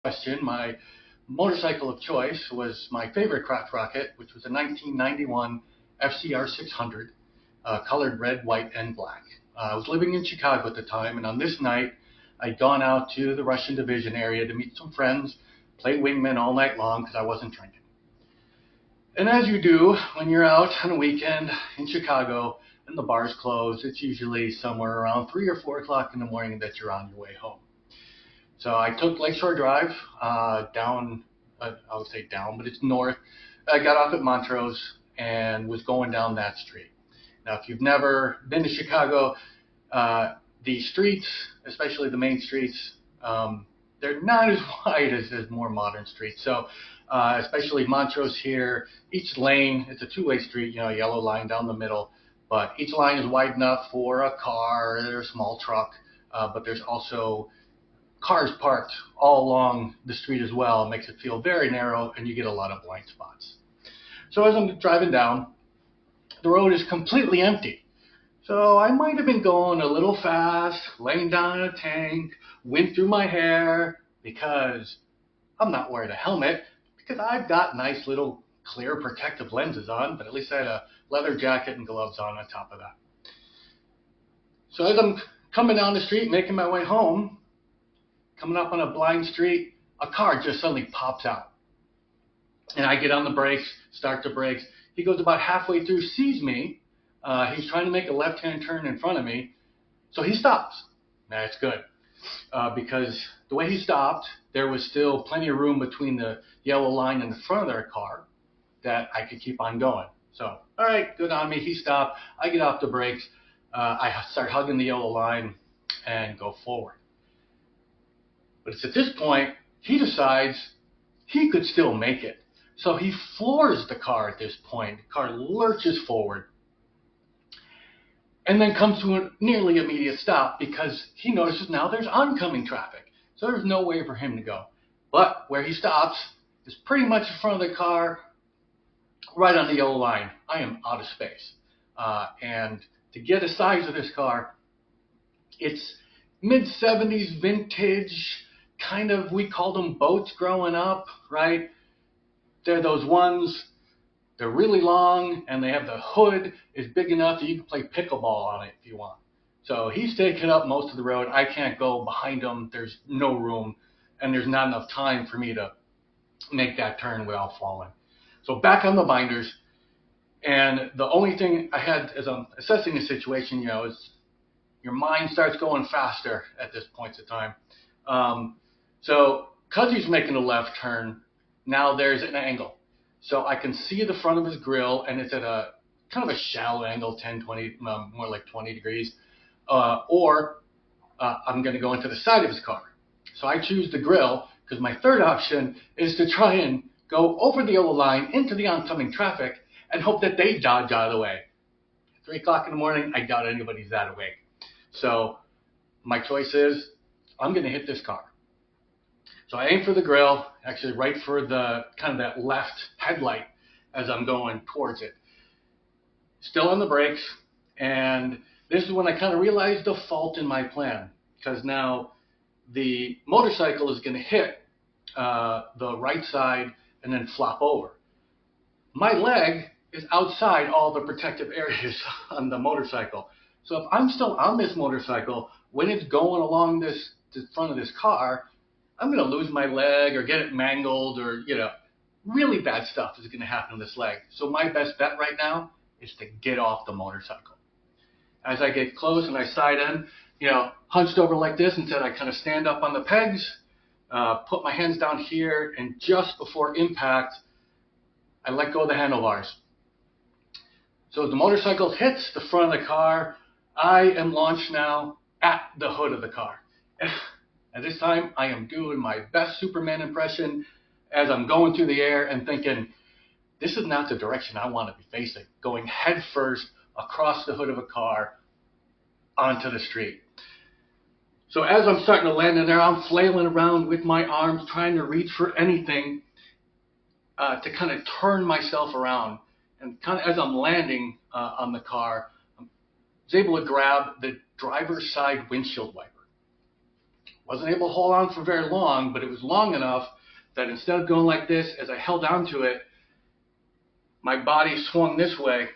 question, my motorcycle of choice was my favorite craft rocket, which was a 1991 FCR 600, colored red, white, and black. I was living in Chicago at the time, and on this night, I'd gone out to the Russian Division area to meet some friends, play wingman all night long because I wasn't drinking. And as you do when you're out on a weekend in Chicago and the bars close, it's usually somewhere around 3 or 4 o'clock in the morning that you're on your way home. So I took Lakeshore Drive down, I would say down, but it's north. I got off at Montrose and was going down that street. Now, if you've never been to Chicago, the streets, especially the main streets, they're not as wide as more modern streets. So especially Montrose here, each lane, it's a two-way street, yellow line down the middle, but each line is wide enough for a car or a small truck, but there's also cars parked all along the street as well. It makes it feel very narrow, and you get a lot of blind spots. So as I'm driving down, the road is completely empty. So I might have been going a little fast, laying down in a tank, wind through my hair, because I'm not wearing a helmet, because I've got nice little clear protective lenses on, but at least I had a leather jacket and gloves on top of that. So as I'm coming down the street, making my way home, coming up on a blind street, a car just suddenly pops out. And I get on the brakes, start the brakes. He goes about halfway through, sees me. He's trying to make a left-hand turn in front of me. So he stops. That's good. Because the way he stopped, there was still plenty of room between the yellow line and the front of their car that I could keep on going. So, all right, good on me. He stopped. I get off the brakes. I start hugging the yellow line and go forward. But it's at this point, he decides he could still make it. So he floors the car at this point. The car lurches forward and then comes to a nearly immediate stop because he notices now there's oncoming traffic. So there's no way for him to go. But where he stops is pretty much in front of the car, right on the yellow line. I am out of space. And to get the size of this car, it's mid-70s vintage, kind of, we called them boats growing up, right? They're those ones, they're really long, and they have the hood is big enough that you can play pickleball on it if you want. So he's taking up most of the road. I can't go behind him. There's no room, and there's not enough time for me to make that turn without falling. So back on the binders, and the only thing I had as I'm assessing the situation, is your mind starts going faster at this point in time. So because he's making a left turn, now there's an angle. So I can see the front of his grill, and it's at a kind of a shallow angle, 10, 20, more like 20 degrees. Or I'm going to go into the side of his car. So I choose the grill because my third option is to try and go over the yellow line into the oncoming traffic and hope that they dodge out of the way. 3 o'clock in the morning, I doubt anybody's that awake. So my choice is I'm going to hit this car. So I aim for the grill, actually right for the kind of that left headlight as I'm going towards it. Still on the brakes, and this is when I kind of realized the fault in my plan, because now the motorcycle is going to hit the right side and then flop over. My leg is outside all the protective areas on the motorcycle. So if I'm still on this motorcycle, when it's going along the front of this car, I'm going to lose my leg or get it mangled or, really bad stuff is going to happen to this leg. So my best bet right now is to get off the motorcycle. As I get close and I side in, hunched over like this, instead I kind of stand up on the pegs, put my hands down here, and just before impact, I let go of the handlebars. So as the motorcycle hits the front of the car, I am launched now at the hood of the car. At this time, I am doing my best Superman impression as I'm going through the air and thinking, this is not the direction I want to be facing, going head first across the hood of a car onto the street. So as I'm starting to land in there, I'm flailing around with my arms, trying to reach for anything to kind of turn myself around. And kind of as I'm landing on the car, I was able to grab the driver's side windshield wiper. Wasn't able to hold on for very long, but it was long enough that instead of going like this, as I held onto it, my body swung this way.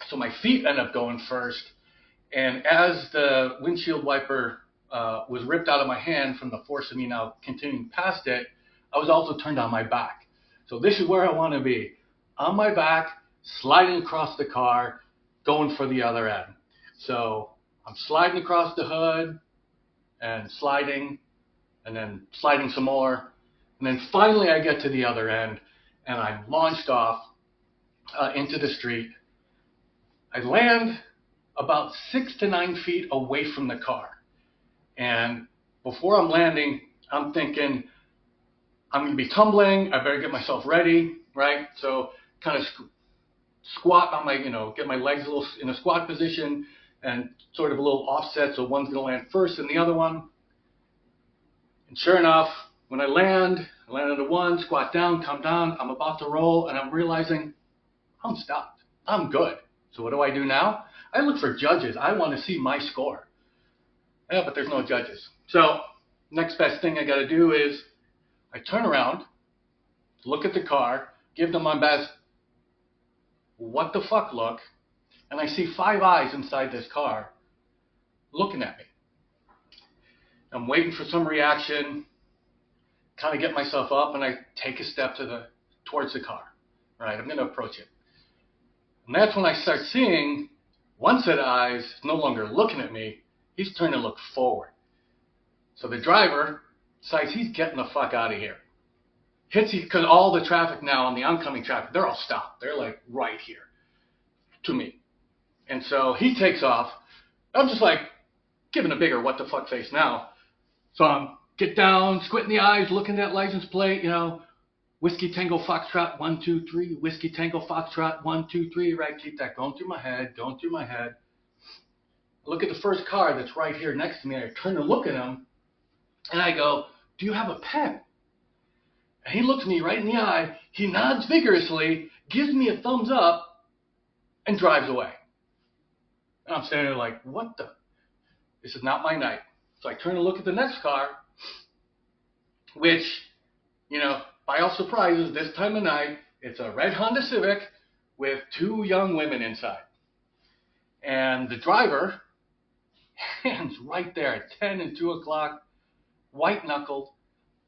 So my feet ended up going first. And as the windshield wiper was ripped out of my hand from the force of me now continuing past it, I was also turned on my back. So this is where I want to be. On my back, sliding across the car, going for the other end. So I'm sliding across the hood and sliding, and then sliding some more. And then finally I get to the other end, and I'm launched off into the street. I land about 6 to 9 feet away from the car. And before I'm landing, I'm thinking, I'm going to be tumbling. I better get myself ready, right? So kind of squat on my, get my legs a little in a squat position and sort of a little offset. So one's going to land first and the other one. And sure enough, when I land on the one, squat down, come down. I'm about to roll and I'm realizing I'm stopped. I'm good. So what do I do now? I look for judges. I want to see my score. Yeah, but there's no judges. So next best thing I got to do is I turn around, look at the car, give them my best what the fuck look, and I see 5 eyes inside this car looking at me. I'm waiting for some reaction, kind of get myself up, and I take a step towards the car. Right, I'm going to approach it. And that's when I start seeing one set of eyes is no longer looking at me. He's trying to look forward. So the driver decides he's getting the fuck out of here. Because all the traffic now on the oncoming traffic, they're all stopped. They're like right here to me. And so he takes off. I'm just like giving a bigger what the fuck face now. So I'm get down, squinting the eyes, looking at that license plate, Whiskey Tango Foxtrot 1 2 3, Whiskey Tango Foxtrot 1 2 3, right? Keep that going through my head. Look at the first car that's right here next to me. I turn to look at him, and I go, "Do you have a pen?" And he looks me right in the eye. He nods vigorously, gives me a thumbs up, and drives away. And I'm standing there like, what the? This is not my night. So I turn to look at the next car, which, by all surprises, this time of night, it's a red Honda Civic with 2 young women inside. And the driver, hands right there at 10 and 2 o'clock, white-knuckled,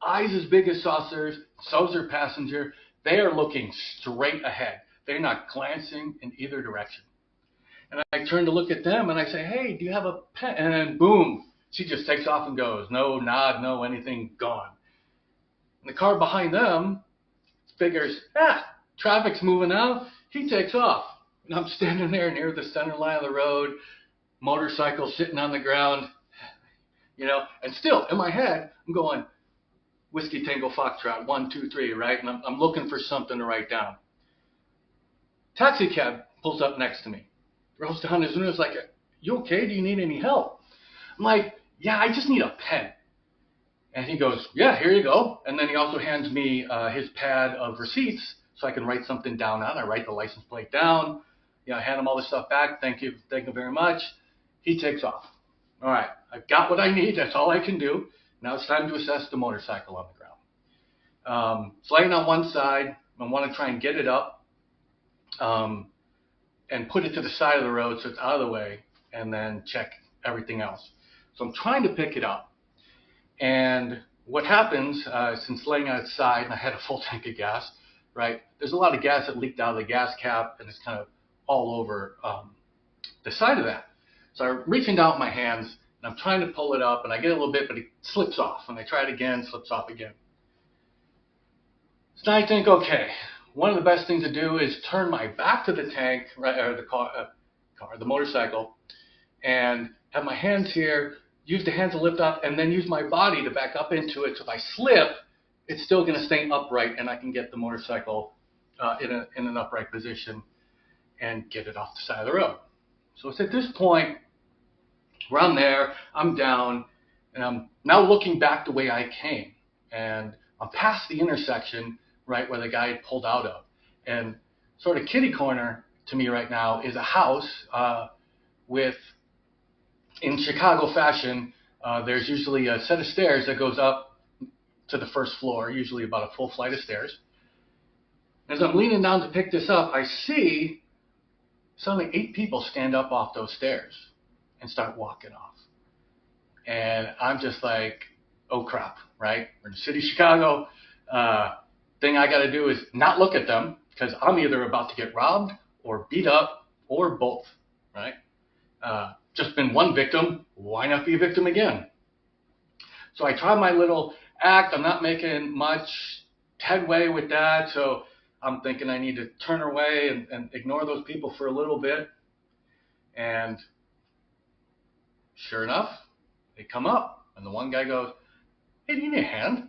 eyes as big as saucers, so's their passenger. They are looking straight ahead. They're not glancing in either direction. And I turn to look at them and I say, "Hey, do you have a pen?" And then boom, she just takes off and goes. No nod, no anything, gone. And the car behind them figures, traffic's moving out. He takes off. And I'm standing there near the center line of the road, motorcycle sitting on the ground, and still in my head, I'm going, Whiskey Tango Foxtrot 1 2 3, right? And I'm looking for something to write down. Taxi cab pulls up next to me. Rolls down his window. It's like, "You okay? Do you need any help?" I'm like, "Yeah, I just need a pen." And he goes, "Yeah, here you go." And then he also hands me his pad of receipts so I can write something down on. I write the license plate down. I hand him all this stuff back. Thank you very much. He takes off. All right, I've got what I need. That's all I can do. Now it's time to assess the motorcycle on the ground. It's laying on one side. I want to try and get it up and put it to the side of the road so it's out of the way, and then check everything else. So I'm trying to pick it up. And what happens, since laying on its side, and I had a full tank of gas, right? There's a lot of gas that leaked out of the gas cap, and it's kind of all over the side of that. So I'm reaching down with my hands, and I'm trying to pull it up, and I get a little bit, but it slips off. And I try it again, slips off again. So I think, okay, one of the best things to do is turn my back to the tank, right, or the motorcycle, and have my hands here, use the hands to lift up, and then use my body to back up into it. So if I slip, it's still going to stay upright, and I can get the motorcycle in an upright position and get it off the side of the road. So it's at this point where I'm there, I'm down, and I'm now looking back the way I came. And I'm past the intersection, right, where the guy had pulled out of. And sort of kitty corner to me right now is a house with, in Chicago fashion, there's usually a set of stairs that goes up to the first floor, usually about a full flight of stairs. As I'm leaning down to pick this up, I see suddenly 8 people stand up off those stairs and start walking off. And I'm just like, oh crap, right? We're in the city of Chicago. Thing I got to do is not look at them because I'm either about to get robbed or beat up or both, right? Just been one victim. Why not be a victim again? So I try my little act. I'm not making much headway with that. So I'm thinking I need to turn away and ignore those people for a little bit. And sure enough, they come up. And the one guy goes, hey, do you need a hand?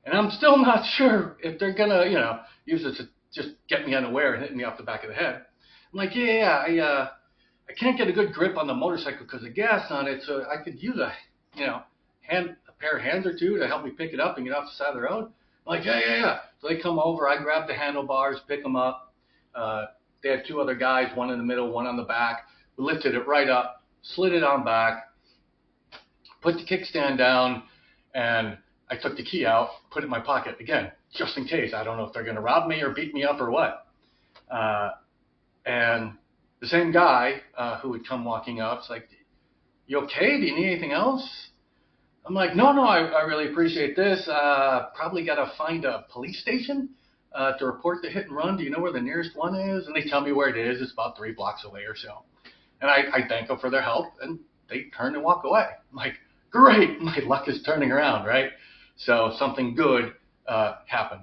And I'm still not sure if they're going to, use it to just get me unaware and hit me off the back of the head. I'm like, I can't get a good grip on the motorcycle because of gas on it. So I could use a pair of hands or two to help me pick it up and get off the side of the road. I'm like, yeah. So they come over. I grab the handlebars, pick them up. They had 2 other guys, one in the middle, one on the back. We lifted it right up, slid it on back, put the kickstand down, and I took the key out, put it in my pocket again, just in case. I don't know if they're going to rob me or beat me up or what. And the same guy who would come walking up, it's like, you okay? Do you need anything else? I'm like, no, I really appreciate this. Probably got to find a police station to report the hit and run. Do you know where the nearest one is? And they tell me where it is. It's about 3 blocks away or so. And I thank them for their help, and they turn and walk away. I'm like, great, my luck is turning around, right? So something good happened.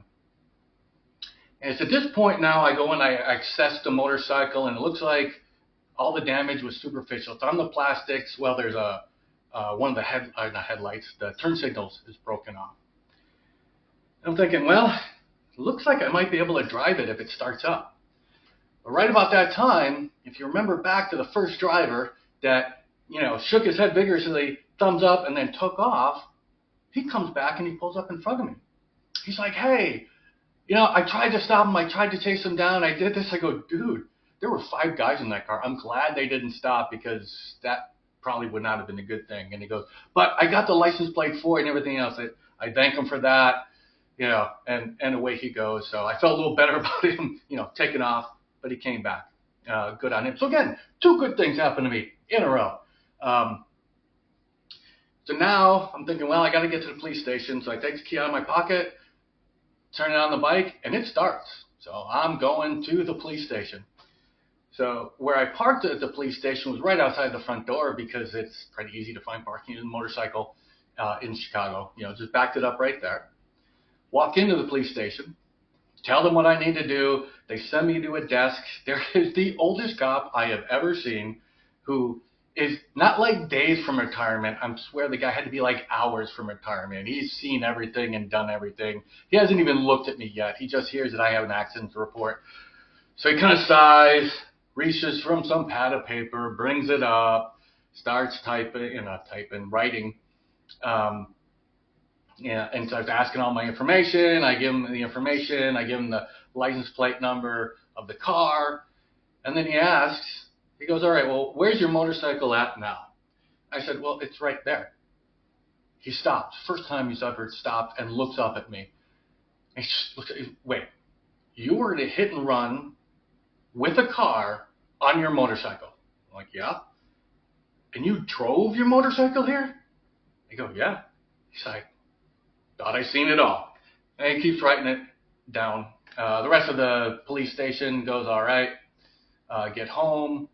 And it's at this point now I go and I access the motorcycle, and it looks like all the damage was superficial. It's on the plastics. Well, there's one of the not headlights, the turn signals is broken off. And I'm thinking, well, it looks like I might be able to drive it if it starts up. But right about that time, if you remember back to the first driver that, shook his head vigorously, thumbs up, and then took off, he comes back and he pulls up in front of me. He's like, hey, I tried to stop him. I tried to chase him down. I did this. I go, dude, there were 5 guys in that car. I'm glad they didn't stop because that probably would not have been a good thing. And he goes, but I got the license plate for it and everything else. I thank him for that, and away he goes. So I felt a little better about him, taking off, but he came back. Good on him. So again, 2 good things happened to me in a row. So now I'm thinking, well, I got to get to the police station. So I take the key out of my pocket, turn it on the bike, and it starts. So I'm going to the police station. So where I parked at the police station was right outside the front door because it's pretty easy to find parking in a motorcycle in Chicago. Just backed it up right there. Walk into the police station, tell them what I need to do. They send me to a desk. There is the oldest cop I have ever seen who is not like days from retirement. I swear the guy had to be like hours from retirement. He's seen everything and done everything. He hasn't even looked at me yet. He just hears that I have an accident to report. So he kind of sighs, reaches from some pad of paper, brings it up, starts writing, and starts asking all my information. I give him the information. I give him the license plate number of the car. And then he goes, all right, well, where's your motorcycle at now? I said, well, it's right there. He stops. First time he's ever stopped and looks up at me. And he just looks at me, wait, you were in a hit and run with a car on your motorcycle? I'm like, yeah. And you drove your motorcycle here? I go, yeah. He's like, thought I seen it all. And he keeps writing it down. The rest of the police station goes, all right. Get home.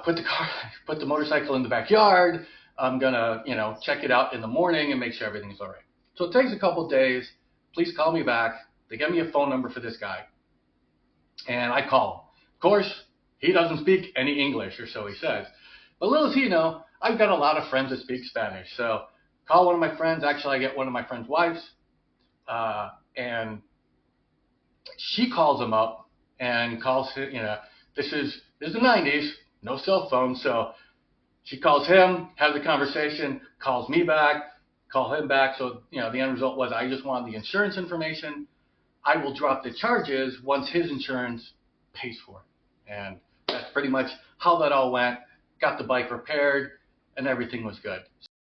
Put the motorcycle in the backyard. I'm gonna, check it out in the morning and make sure everything's all right. So it takes a couple days. Please call me back. They get me a phone number for this guy, and I call him. Of course, he doesn't speak any English, or so he says. But little does he know, I've got a lot of friends that speak Spanish. So call one of my friends. Actually, I get one of my friend's wives, and she calls him up and calls him. This is the 90s. No cell phone, so she calls him, has a conversation, calls me back, call him back. So, the end result was I just wanted the insurance information. I will drop the charges once his insurance pays for it. And that's pretty much how that all went. Got the bike repaired, and everything was good.